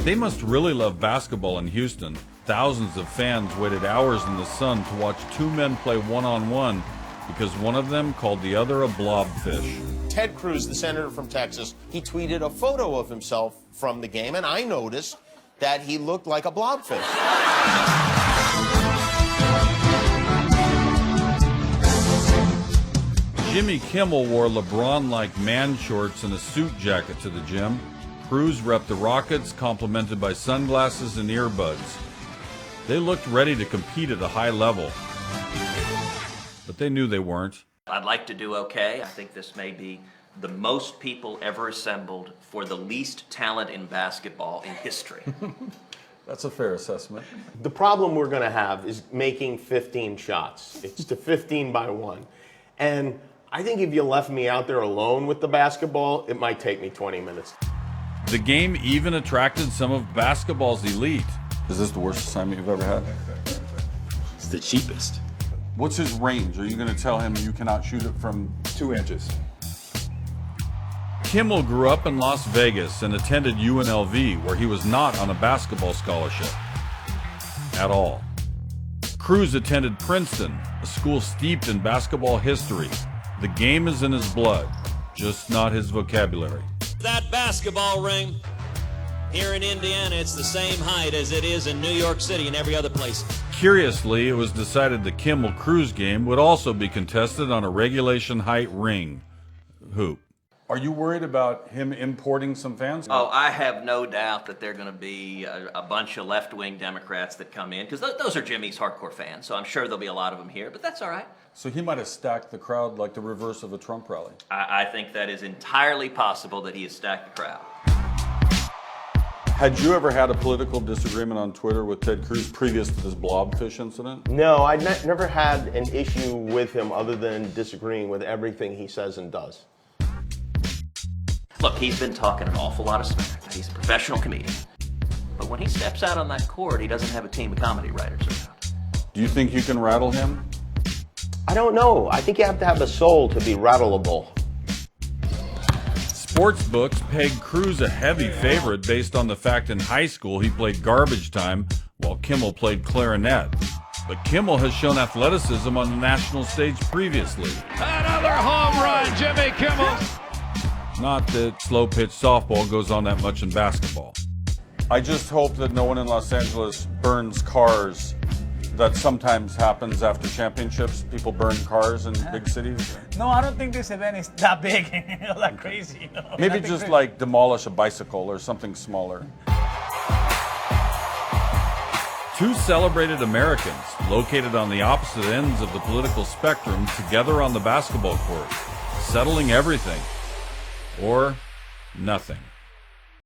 They must really love basketball in Houston. Thousands of fans waited hours in the sun to watch two men play one-on-one because one of them called the other a blobfish. Ted Cruz, the senator from Texas, he tweeted a photo of himself from the game, and I noticed that he looked like a blobfish. Jimmy Kimmel wore LeBron-like man shorts and a suit jacket to the gym. Cruz repped the Rockets, complimented by sunglasses and earbuds. They looked ready to compete at a high level, but they knew they weren't. I'd like to do okay. I think this may be the most people ever assembled for the least talent in basketball in history. That's a fair assessment. The problem we're going to have is making 15 shots. It's to 15 by 1. And I think if you left me out there alone with the basketball, it might take me 20 minutes. The game even attracted some of basketball's elite. Is this the worst assignment you've ever had? It's the cheapest. What's his range? Are you going to tell him you cannot shoot it from 2 inches. Kimmel grew up in Las Vegas and attended UNLV, where he was not on a basketball scholarship at all. Cruz attended Princeton, a school steeped in basketball history. The game is in his blood, just not his vocabulary. That basketball ring here in Indiana, it's the same height as it is in New York City and every other place. Curiously, it was decided the Kimmel-Cruz game would also be contested on a regulation height ring hoop. Are you worried about him importing some fans? Oh, I have no doubt that there are going to be a bunch of left-wing Democrats that come in, because those are Jimmy's hardcore fans, so I'm sure there'll be a lot of them here, but that's all right. So he might have stacked the crowd like the reverse of a Trump rally. I think that is entirely possible that he has stacked the crowd. Had you ever had a political disagreement on Twitter with Ted Cruz previous to this blobfish incident? No, I never had an issue with him other than disagreeing with everything he says and does. Look, he's been talking an awful lot of smack. He's a professional comedian. But when he steps out on that court, he doesn't have a team of comedy writers around. Do you think you can rattle him? I don't know. I think you have to have a soul to be rattleable. Sportsbooks pegged Cruz a heavy favorite based on the fact in high school he played garbage time while Kimmel played clarinet. But Kimmel has shown athleticism on the national stage previously. Another home run, Jimmy Kimmel. Not that slow-pitch softball goes on that much in basketball. I just hope that no one in Los Angeles burns cars. That sometimes happens after championships. People burn cars in big cities. No, I don't think this event is that big, that crazy. Maybe just like demolish a bicycle or something smaller. Two celebrated Americans, located on the opposite ends of the political spectrum, together on the basketball court, settling everything. Or nothing.